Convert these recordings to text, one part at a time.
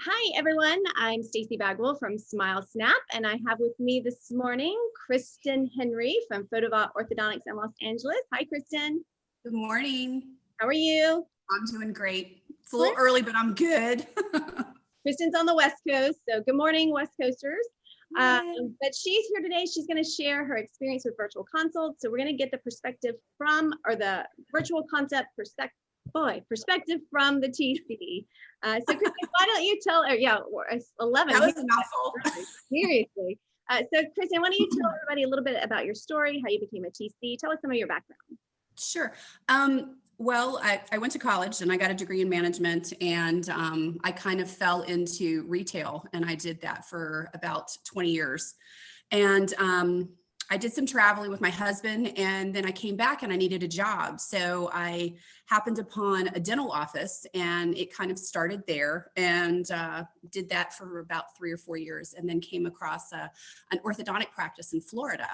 Hi, everyone. I'm Stacey Bagwell from SmileSnap, and I have with me this morning Kristin Henry from Fotovat Orthodontics in Los Angeles. Hi, Kristin. Good morning. How are you? I'm doing great. It's a little early, but I'm good. Kristin's on the West Coast, so good morning, West Coasters. Yay. But she's here today. She's going to share her experience with virtual consults. So we're going to get the perspective from, or the virtual concept perspective from the TC. So Kristin, why don't you tell, 11. That was a mouthful. Seriously. So Kristin, why don't you tell everybody a little bit about your story, how you became a TC? Tell us some of your background. Sure. Well, I went to college and I got a degree in management, and I kind of fell into retail, and I did that for about 20 years. And I did some traveling with my husband, and then I came back and I needed a job. So I happened upon a dental office, and it kind of started there, and did that for about 3 or 4 years, and then came across an orthodontic practice in Florida.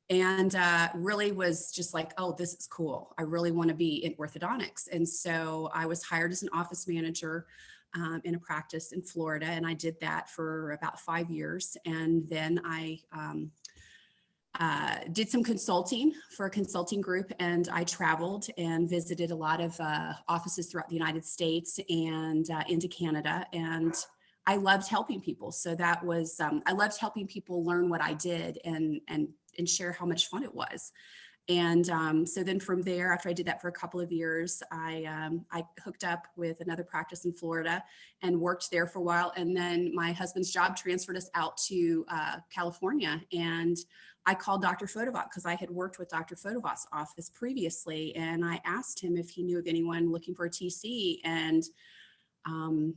And really was just like, oh, this is cool. I really want to be in orthodontics. And so I was hired as an office manager in a practice in Florida. And I did that for about 5 years. And then I did some consulting for a consulting group, and I traveled and visited a lot of offices throughout the United States and into Canada. And I loved helping people. So that was, I loved helping people learn what I did and share how much fun it was. And so then from there, after I did that for a couple of years, I hooked up with another practice in Florida and worked there for a while. And then my husband's job transferred us out to California. And I called Dr. Fotovat because I had worked with Dr. Fotovat's office previously. And I asked him if he knew of anyone looking for a TC. And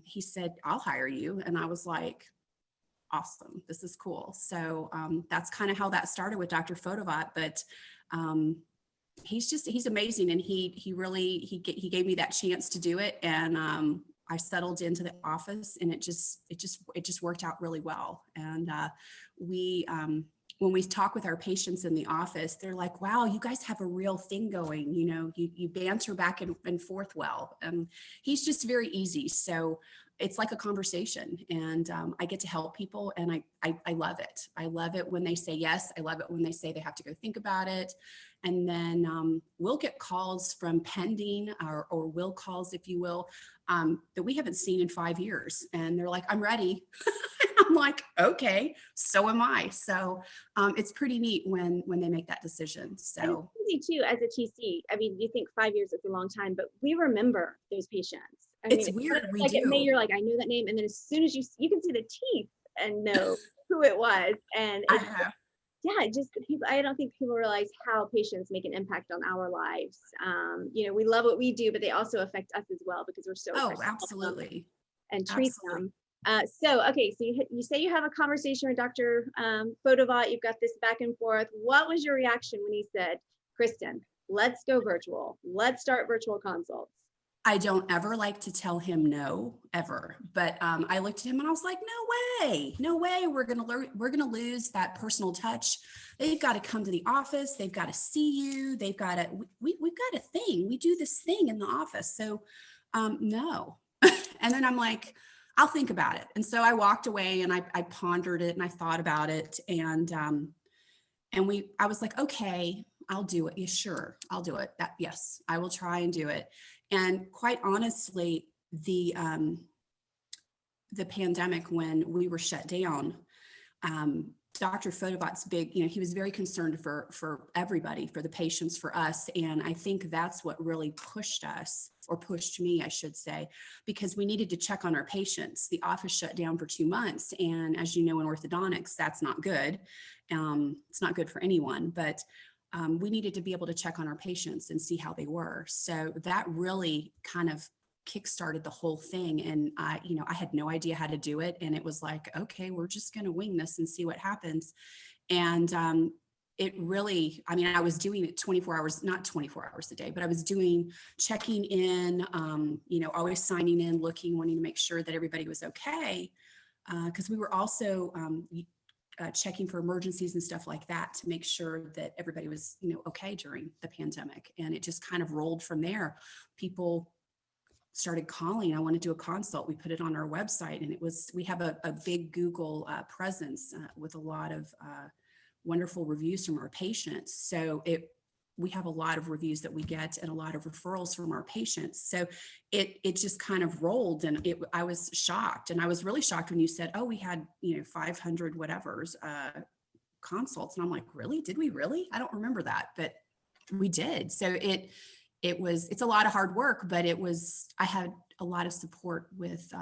he said, I'll hire you. And I was like, awesome, this is cool. So that's kind of how that started with Dr. Fotovat. But he's amazing. And he gave me that chance to do it. And I settled into the office, and it just worked out really well. And when we talk with our patients in the office, they're like, wow, you guys have a real thing going. You know, you banter back and forth well. He's just very easy. So it's like a conversation, and I get to help people, and I love it. I love it when they say yes. I love it when they say they have to go think about it. And then we'll get calls from pending or will calls, if you will, that we haven't seen in 5 years. And they're like, I'm ready. I'm like, okay, so am I. So it's pretty neat when they make that decision. So it's easy too, as a TC. I mean, you think 5 years is a long time, but we remember those patients. It's weird. We do. At May, you're like, I know that name, and then as soon as you can see the teeth and know who it was. And I don't think people realize how patients make an impact on our lives. We love what we do, but they also affect us as well because we're so absolutely and treat them. So you say you have a conversation with Dr. Fotovat. You've got this back and forth. What was your reaction when he said, Kristin, let's go virtual. Let's start virtual consults? I don't ever like to tell him no, ever. But I looked at him and I was like, no way. We're gonna lose that personal touch. They've got to come to the office. They've got to see you. We've got a thing. We do this thing in the office. So no. And then I'm like, I'll think about it. And so I walked away and I pondered it and I thought about it. And I was like, okay, I'll do it. Yeah, sure, I'll do it. Yes, I will try and do it. And quite honestly, the pandemic, when we were shut down, Dr. Fotovat's big, he was very concerned for everybody, for the patients, for us. And I think that's what really pushed us, or pushed me, I should say, because we needed to check on our patients. The office shut down for 2 months. And as you know, in orthodontics, that's not good. It's not good for anyone, but we needed to be able to check on our patients and see how they were. So that really kind of kickstarted the whole thing. And I had no idea how to do it. And it was like, okay, we're just going to wing this and see what happens. And it really, I was doing it 24 hours, not 24 hours a day, but I was checking in, always signing in, looking, wanting to make sure that everybody was okay. Because we were also checking for emergencies and stuff like that to make sure that everybody was, okay during the pandemic. And it just kind of rolled from there. People started calling, I want to do a consult. We put it on our website, and we have a big Google presence with a lot of wonderful reviews from our patients. So we have a lot of reviews that we get and a lot of referrals from our patients. So it just kind of rolled, and I was shocked. And I was really shocked when you said, oh, we had, 500 whatever's consults. And I'm like, really? Did we really? I don't remember that, but we did. So it's a lot of hard work, but I had a lot of support with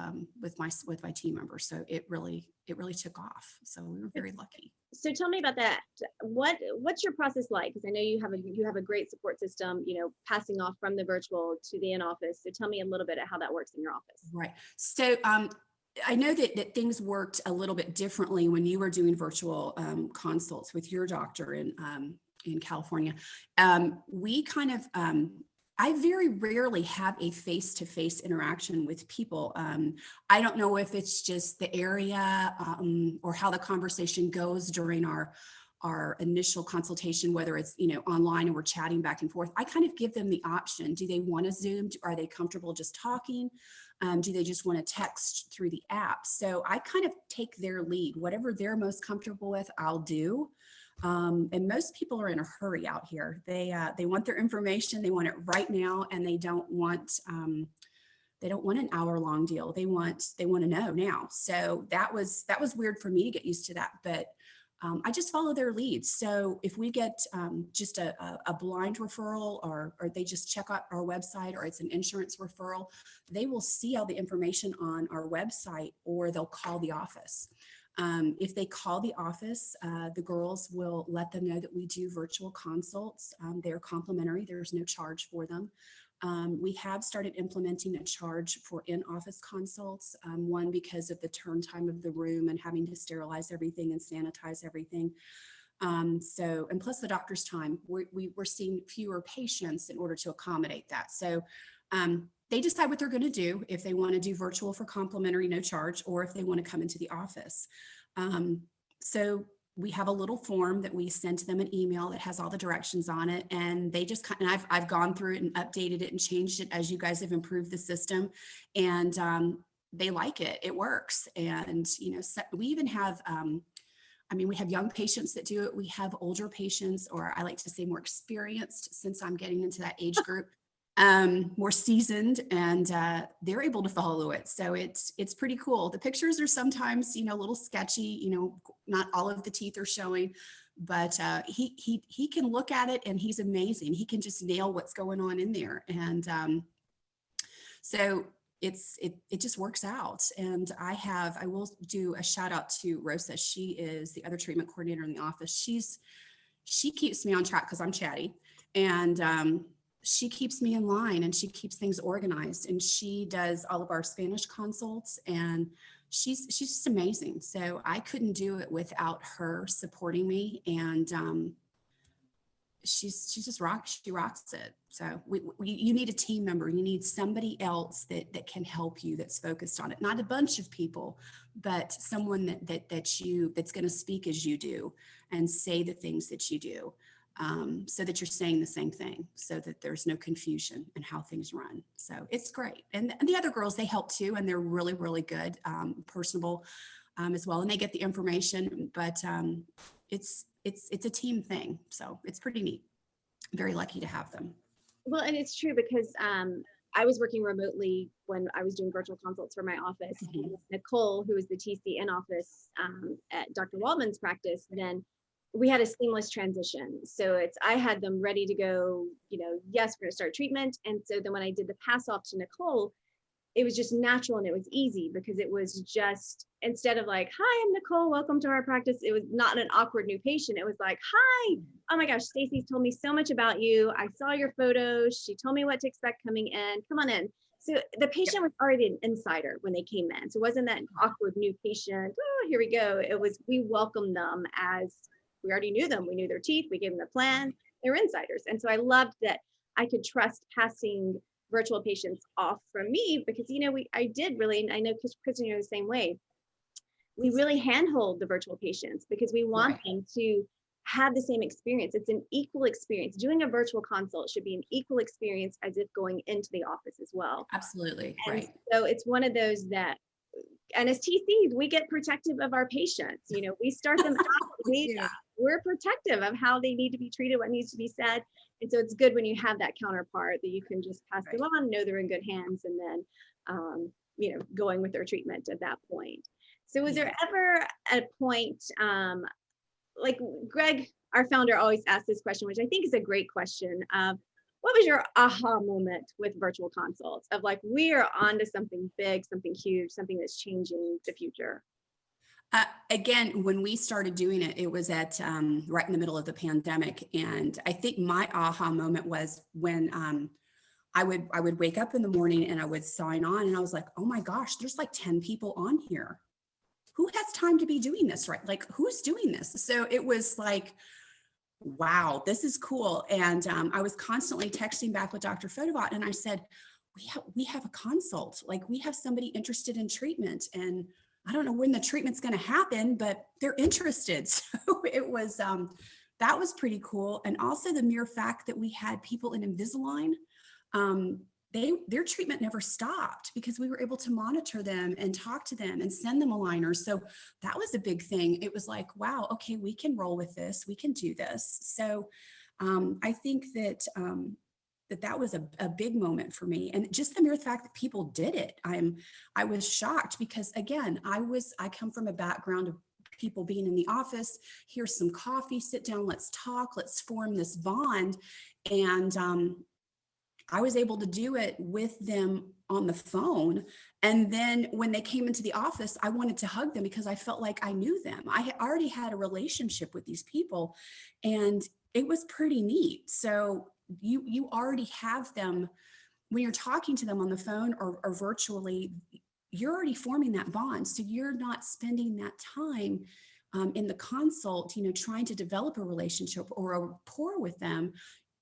my team members. So it really took off. So we were very lucky. So tell me about that. What's your process like? Because I know you have a great support system, passing off from the virtual to the in-office. So tell me a little bit of how that works in your office. Right. So I know that things worked a little bit differently when you were doing virtual consults with your doctor in California. We kind of, I very rarely have a face-to-face interaction with people. I don't know if it's just the area or how the conversation goes during our initial consultation, whether it's, online and we're chatting back and forth. I kind of give them the option. Do they want to Zoom? Are they comfortable just talking? Do they just want to text through the app? So I kind of take their lead. Whatever they're most comfortable with, I'll do. And most people are in a hurry out here. They want their information. They want it right now, and they don't want an hour-long deal. They want to know now. So that was weird for me to get used to that, but I just follow their leads. So if we get just a blind referral, or they just check out our website, or it's an insurance referral, they will see all the information on our website, or they'll call the office. If they call the office, the girls will let them know that we do virtual consults. They're complimentary. There's no charge for them. We have started implementing a charge for in-office consults, one because of the turn time of the room and having to sterilize everything and sanitize everything. And plus the doctor's time, we're seeing fewer patients in order to accommodate that. So they decide what they're going to do, if they want to do virtual for complimentary, no charge, or if they want to come into the office. So we have a little form that we send to them, an email that has all the directions on it. And they just I've gone through it and updated it and changed it as you guys have improved the system. And they like it. It works. And, so we even have, we have young patients that do it. We have older patients, or I like to say more experienced, since I'm getting into that age group. More seasoned, and they're able to follow it. So it's pretty cool. The pictures are sometimes, a little sketchy, not all of the teeth are showing, but he can look at it and he's amazing. He can just nail what's going on in there. And so it just works out. And I will do a shout out to Rosa. She is the other treatment coordinator in the office. She keeps me on track because I'm chatty, and she keeps me in line, and she keeps things organized, and she does all of our Spanish consults, and she's just amazing. So I couldn't do it without her supporting me, and she rocks it. So you need a team member. You need somebody else that can help you, that's focused on it. Not a bunch of people, but someone that's going to speak as you do and say the things that you do. So that you're saying the same thing, so that there's no confusion in how things run. So it's great. And the other girls, they help too, and they're really, really good, personable as well. And they get the information, but it's a team thing. So it's pretty neat. Very lucky to have them. Well, and it's true, because I was working remotely when I was doing virtual consults for my office. Mm-hmm. And Nicole, who was the TC in office at Dr. Waldman's practice, then we had a seamless transition. So I had them ready to go, yes, we're going to start treatment. And so then when I did the pass off to Nicole, it was just natural, and it was easy, because it was just, instead of like, hi, I'm Nicole, welcome to our practice. It was not an awkward new patient. It was like, hi, oh my gosh, Stacey's told me so much about you. I saw your photos. She told me what to expect coming in. Come on in. So the patient was already an insider when they came in. So it wasn't that awkward new patient. Oh, here we go. It was, we welcomed them as we already knew them. We knew their teeth. We gave them the plan. They were insiders. And so I loved that I could trust passing virtual patients off from me, because, I did really, and I know Kristin, you're the same way. We really handhold the virtual patients, because we want them to have the same experience. It's an equal experience. Doing a virtual consult should be an equal experience as if going into the office as well. Absolutely. And Right. so it's one of those that, and as TCs, we get protective of our patients. You know, we start them out, we're protective of how they need to be treated, what needs to be said. And so it's good when you have that counterpart that you can just pass them on, know they're in good hands, and then, you know, going with their treatment at that point. So was there ever a point, like Greg, our founder, always asks this question, which I think is a great question. What was your aha moment with virtual consults of like, we are onto something big, something huge, something that's changing the future? Again, when we started doing it, it was at right in the middle of the pandemic. And I think my aha moment was when I would wake up in the morning and I would sign on and I was like, oh my gosh, there's like 10 people on here. Who has time to be doing this, right? Like, who's doing this? So it was like, wow, this is cool. And I was constantly texting back with Dr. Fotovat and I said, we have a consult, like we have somebody interested in treatment, and I don't know when the treatment's going to happen, but they're interested. So it was, that was pretty cool. And also the mere fact that we had people in Invisalign, their treatment never stopped because we were able to monitor them and talk to them and send them aligners. So that was a big thing. It was like, wow, okay, we can roll with this. We can do this. So I think that that was a big moment for me. And just the mere fact that people did it, I was shocked because again, I come from a background of people being in the office, here's some coffee, sit down, let's talk, let's form this bond. And I was able to do it with them on the phone. And then when they came into the office, I wanted to hug them because I felt like I knew them. I already had a relationship with these people and it was pretty neat. So you already have them when you're talking to them on the phone or virtually, you're already forming that bond. So you're not spending that time in the consult, you know, trying to develop a relationship or a rapport with them.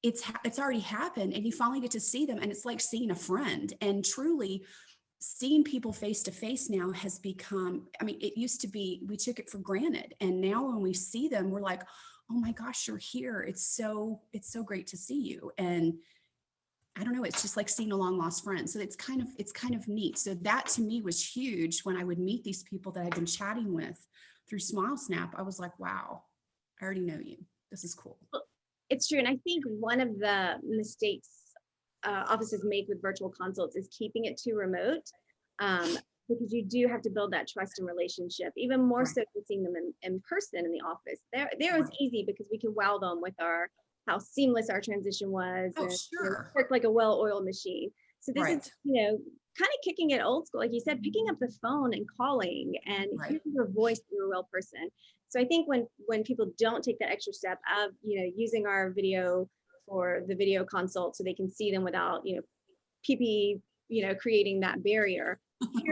It's already happened and you finally get to see them and it's like seeing a friend. And truly seeing people face to face now has become, I mean, it used to be, we took it for granted. And now when we see them, we're like, oh my gosh, you're here. It's so great to see you. And I don't know, it's just like seeing a long lost friend. So it's kind of neat. So that to me was huge when I would meet these people that I've been chatting with through SmileSnap. I was like, wow, I already know you. This is cool. It's true. And I think one of the mistakes offices make with virtual consults is keeping it too remote, because you do have to build that trust and relationship, even more so than seeing them in person in the office. There was easy because we can wow them with how seamless our transition was. Oh, and sure. it worked like a well-oiled machine. So this is, you know, kind of kicking it old school, like you said, picking up the phone and calling and hearing your voice through a real person. So I think when people don't take that extra step of, you know, using our video for the video consult so they can see them without, you know, PP, you know, creating that barrier, that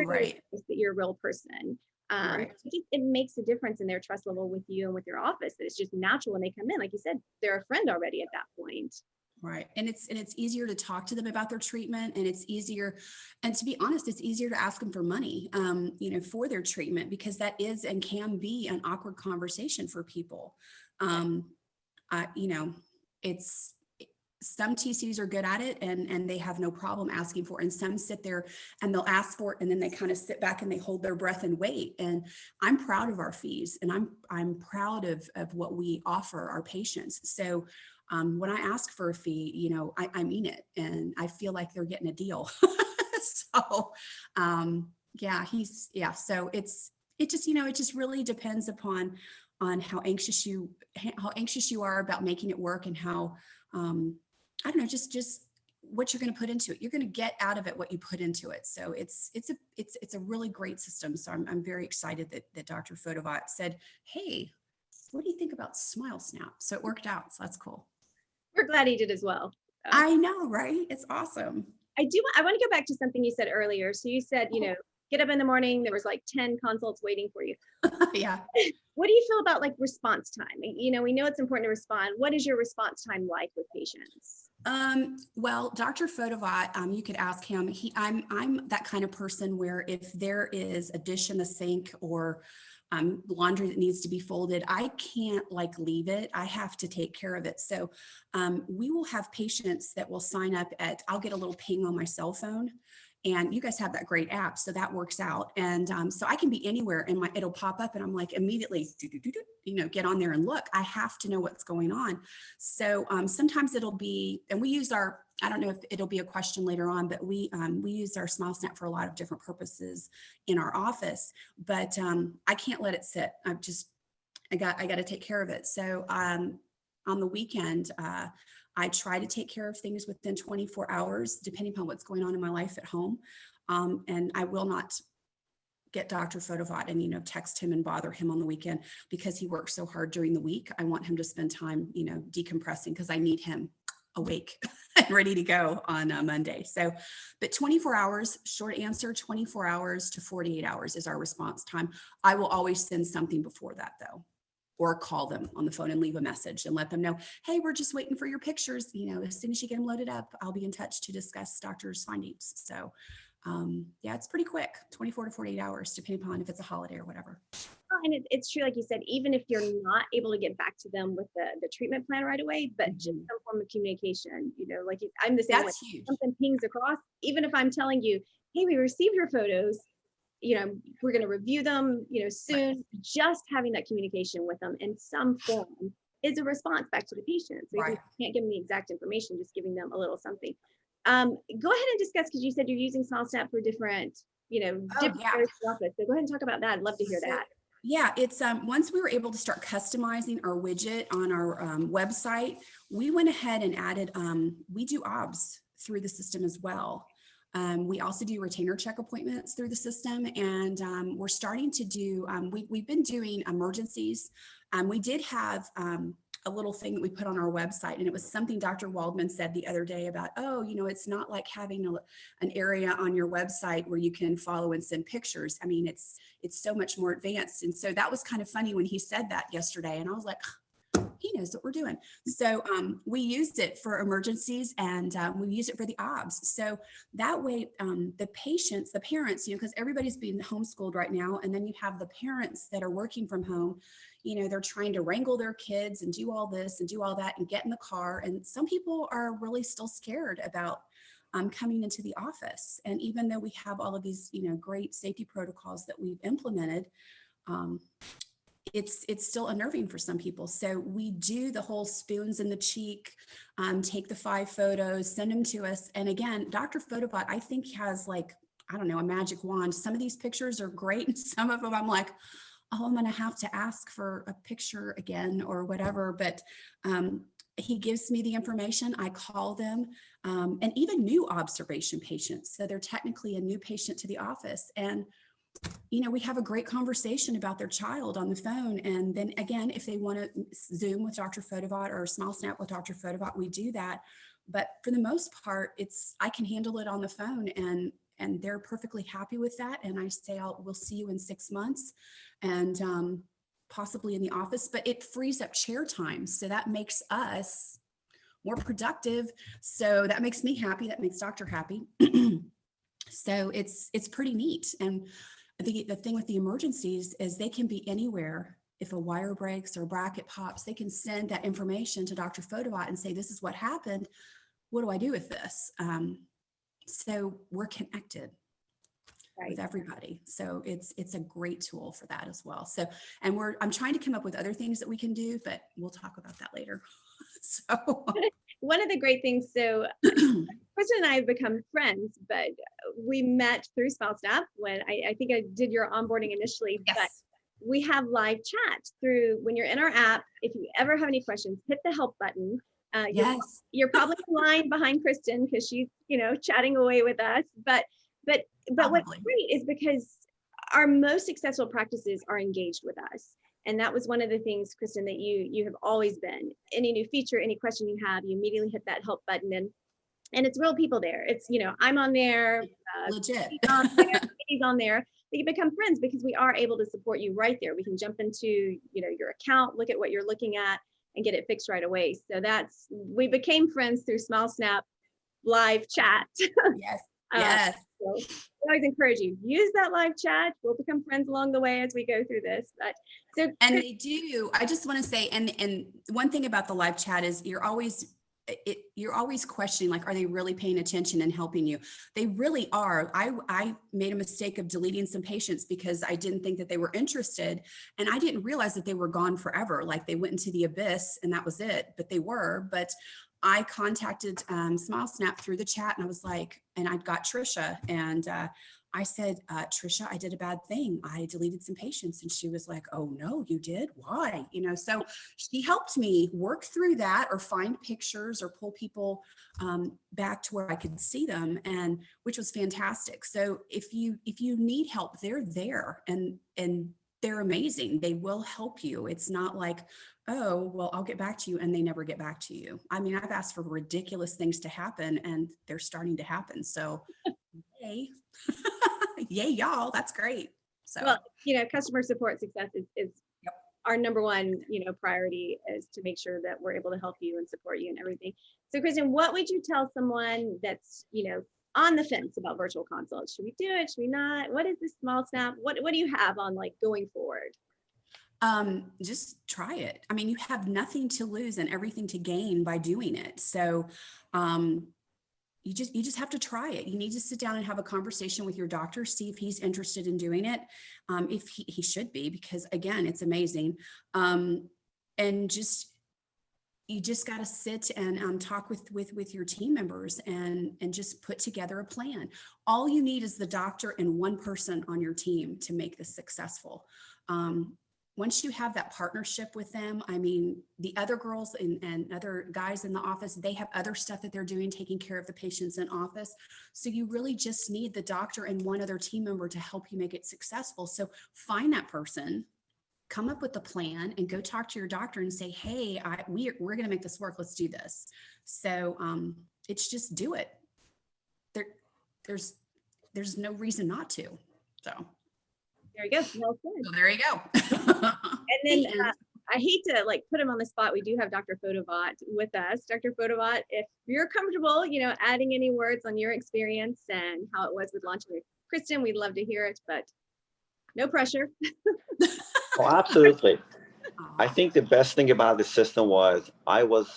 you're a real person. It makes a difference in their trust level with you and with your office, that it's just natural when they come in. Like you said, they're a friend already at that point. Right. And it's easier to talk to them about their treatment, and it's easier, and to be honest, it's easier to ask them for money, you know, for their treatment, because that is and can be an awkward conversation for people. You know, it's, some TCs are good at it and they have no problem asking for it. And some sit there and they'll ask for it and then they kind of sit back and they hold their breath and wait. And I'm proud of our fees, and I'm proud of what we offer our patients. So when I ask for a fee, you know, I mean it, and I feel like they're getting a deal. So so it just, you know, it just really depends upon how anxious you are about making it work, and how I don't know, just what you're going to put into it. You're going to get out of it what you put into it. So it's a really great system. So I'm very excited that Dr. Fotovat said, hey, what do you think about SmileSnap? So it worked out. So that's cool. We're glad he did as well. I know, right? It's awesome. I want to go back to something you said earlier. So you said, you know, get up in the morning, there was like 10 consults waiting for you. Yeah. What do you feel about like response time? You know, we know it's important to respond. What is your response time like with patients? Well, Dr. Fotovat, you could ask him. I'm that kind of person where if there is a dish in the sink or laundry that needs to be folded. I can't like leave it. I have to take care of it. So we will have patients that will sign up I'll get a little ping on my cell phone. And you guys have that great app, so that works out. And so I can be anywhere and it'll pop up and I'm like immediately, get on there and look. I have to know what's going on. So sometimes it'll be, and we use I don't know if it'll be a question later on, but we use our SmileSnap for a lot of different purposes in our office, but I can't let it sit. I got to take care of it. So on the weekend, I try to take care of things within 24 hours, depending upon what's going on in my life at home. And I will not get Dr. Fotovat and, text him and bother him on the weekend because he works so hard during the week. I want him to spend time, decompressing because I need him awake and ready to go on Monday. So, but 24 hours, short answer, 24 hours to 48 hours is our response time. I will always send something before that though, or call them on the phone and leave a message and let them know, hey, we're just waiting for your pictures. As soon as you get them loaded up, I'll be in touch to discuss doctor's findings. So yeah, it's pretty quick, 24 to 48 hours, depending upon if it's a holiday or whatever. And it's true, like you said, even if you're not able to get back to them with the treatment plan right away, but just some form of communication, like I'm the same way. Huge. Something pings across, even if I'm telling you, hey, we received your photos, we're going to review them, soon. Right. Just having that communication with them in some form is a response back to the patient. So right. You can't give them the exact information, just giving them a little something. Go ahead and discuss, because you said you're using SmileSnap for different, different areas of the office. So go ahead and talk about that. I'd love to hear that. Yeah, it's once we were able to start customizing our widget on our website, we went ahead and added, we do OBS through the system as well. We also do retainer check appointments through the system, and we're starting to do, we've been doing emergencies. We did have a little thing that we put on our website, and it was something Dr. Waldman said the other day about, it's not like having an area on your website where you can follow and send pictures. I mean, it's so much more advanced. And so that was kind of funny when he said that yesterday, and I was like, he knows what we're doing. So we used it for emergencies, and we use it for the OBS. So that way, the patients, the parents, because everybody's being homeschooled right now, and then you have the parents that are working from home, they're trying to wrangle their kids and do all this and do all that and get in the car. And some people are really still scared about coming into the office. And even though we have all of these, great safety protocols that we've implemented, it's still unnerving for some people. So we do the whole spoons in the cheek, take the 5 photos, send them to us. And again, Dr. Fotovat, I think, has a magic wand. Some of these pictures are great. And some of them I'm like, oh, I'm going to have to ask for a picture again or whatever. But he gives me the information. I call them, and even new observation patients. So they're technically a new patient to the office. And we have a great conversation about their child on the phone. And then again, if they want to Zoom with Dr. Fotovat or SmileSnap with Dr. Fotovat, we do that. But for the most part, I can handle it on the phone, and they're perfectly happy with that. And I say, we'll see you in 6 months, and possibly in the office, but it frees up chair time. So that makes us more productive. So that makes me happy. That makes doctor happy. So it's pretty neat. And the thing with the emergencies is they can be anywhere. If a wire breaks or a bracket pops, they can send that information to Dr. Fotovat and say, this is what happened. What do I do with this? So we're connected with everybody. So it's a great tool for that as well. So, and I'm trying to come up with other things that we can do, but we'll talk about that later. So one of the great things, so Kristin and I have become friends, but we met through SmileSnap when I think I did your onboarding initially. Yes. But we have live chat through, when you're in our app. If you ever have any questions, hit the help button. Yes. You're probably in line behind Kristin because she's, chatting away with us. But what's great is because our most successful practices are engaged with us. And that was one of the things, Kristin, that you have always been. Any new feature, any question you have, you immediately hit that help button, and it's real people there. It's, I'm on there, legit. He's on there. You become friends because we are able to support you right there. We can jump into, your account, look at what you're looking at, and get it fixed right away. So we became friends through SmileSnap live chat. Yes. Yes. So I always encourage you, use that live chat. We'll become friends along the way as we go through this. But so, And they do. I just want to say, and one thing about the live chat is you're always questioning, like, are they really paying attention and helping you? They really are. I made a mistake of deleting some patients because I didn't think that they were interested, and I didn't realize that they were gone forever. Like, they went into the abyss and that was it, but they were. But I contacted SmileSnap through the chat, and I was like, and I got Trisha, and I said, Trisha, I did a bad thing. I deleted some patients. And she was like, oh no, you did? Why? So she helped me work through that, or find pictures, or pull people back to where I could see them, and which was fantastic. So if you need help, they're there, and they're amazing. They will help you. It's not like, oh, well, I'll get back to you, and they never get back to you. I mean, I've asked for ridiculous things to happen, and they're starting to happen. So yay. Yay, y'all. That's great. So, well, customer support success is Yep. our number one, priority, is to make sure that we're able to help you and support you and everything. So, Kristin, what would you tell someone that's, on the fence about virtual consults? Should we do it? Should we not? What is this SmileSnap? What do you have on, like, going forward? Just try it. I mean, you have nothing to lose and everything to gain by doing it. So, you just have to try it. You need to sit down and have a conversation with your doctor, see if he's interested in doing it. If he should be, because again, it's amazing. And you just got to sit and talk with your team members and just put together a plan. All you need is the doctor and one person on your team to make this successful. Once you have that partnership with them, I mean, the other girls and other guys in the office, they have other stuff that they're doing, taking care of the patients in office. So you really just need the doctor and one other team member to help you make it successful. So find that person, come up with a plan, and go talk to your doctor and say, hey, we're going to make this work. Let's do this. So it's just do it. There's no reason not to. So. There you go. Well said. So there you go. And then I hate to put him on the spot. We do have Dr. Fotovat with us. Dr. Fotovat, if you're comfortable, adding any words on your experience and how it was with launching with Kristin, we'd love to hear it, but no pressure. Oh, absolutely. I think the best thing about the system was I wasn't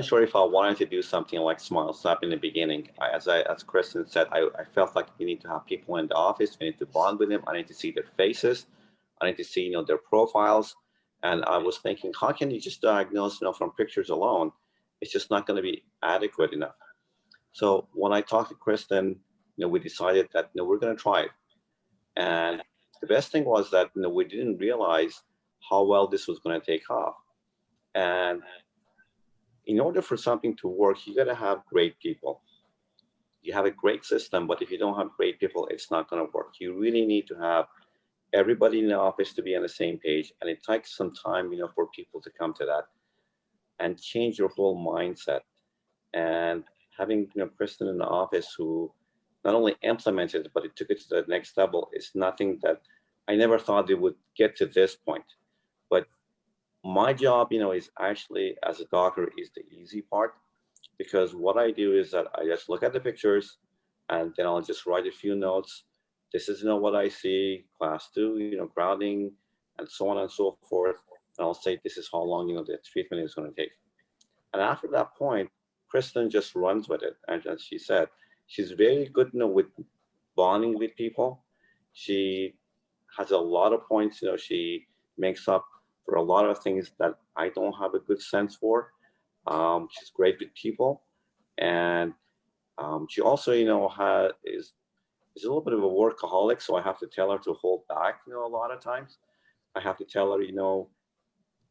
sure if I wanted to do something like SmileSnap in the beginning. As Kristin said, I felt like we need to have people in the office. We need to bond with them. I need to see their faces. I need to see, their profiles. And I was thinking, how can you just diagnose, from pictures alone? It's just not going to be adequate enough. So when I talked to Kristin, we decided that, we're going to try it. And the best thing was that, we didn't realize how well this was going to take off. And in order for something to work, you got to have great people. You have a great system, but if you don't have great people, it's not going to work. You really need to have everybody in the office to be on the same page. And it takes some time, for people to come to that and change your whole mindset. And having, Kristin in the office who not only implemented it, but it took it to the next level is nothing that I never thought it would get to this point. But my job, is actually, as a doctor, is the easy part, because what I do is that I just look at the pictures and then I'll just write a few notes. This is, what I see, class 2, crowding, and so on and so forth. And I'll say, this is how long, the treatment is going to take. And after that point, Kristin just runs with it. And as she said, she's very good, with bonding with people. She has a lot of points, she makes up for a lot of things that I don't have a good sense for. She's great with people, and she also, is a little bit of a workaholic. So I have to tell her to hold back, a lot of times. I have to tell her,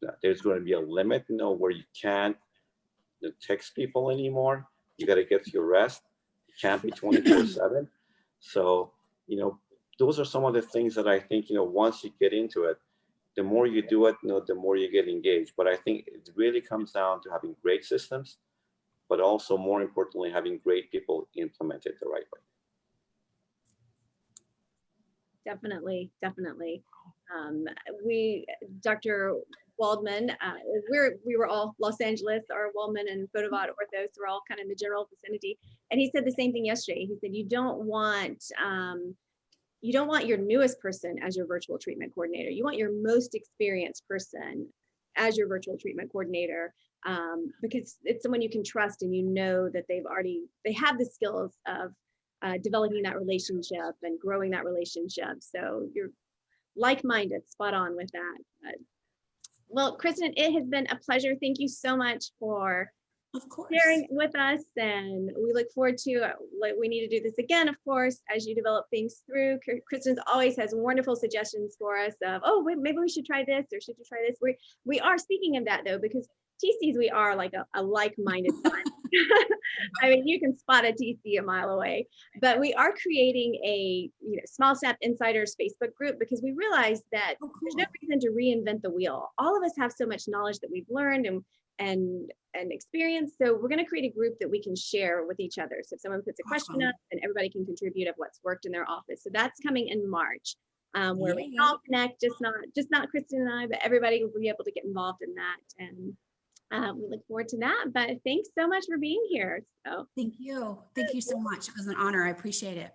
that there's going to be a limit, where you can't text people anymore. You got to get your rest. You can't be 24/7. So, those are some of the things that I think, once you get into it, the more you do it, the more you get engaged. But I think it really comes down to having great systems, but also more importantly, having great people implement it the right way. Definitely. Dr. Waldman, we were all Los Angeles, our Waldman and Fotovat Orthos were all kind of in the general vicinity. And he said the same thing yesterday. He said, you don't want your newest person as your virtual treatment coordinator. You want your most experienced person as your virtual treatment coordinator, because it's someone you can trust, and you know that they have the skills of developing that relationship and growing that relationship. So you're like-minded, spot on with that. Well, Kristin, it has been a pleasure. Thank you so much for sharing with us, and we look forward to, we need to do this again, of course, as you develop things through. Kristin always has wonderful suggestions for us of, oh, wait, maybe we should try this, or should you try this? We are, speaking of that though, because TCs, we are like a like-minded bunch. I mean, you can spot a TC a mile away, but we are creating a SmileSnap Insiders Facebook group, because we realize that there's no reason to reinvent the wheel. All of us have so much knowledge that we've learned and experience. So we're going to create a group that we can share with each other. So if someone puts a question up, and everybody can contribute of what's worked in their office. So that's coming in March, where we can all connect, just not Kristin and I, but everybody will be able to get involved in that. And we look forward to that. But thanks so much for being here. So thank you so much. It was an honor. I appreciate it.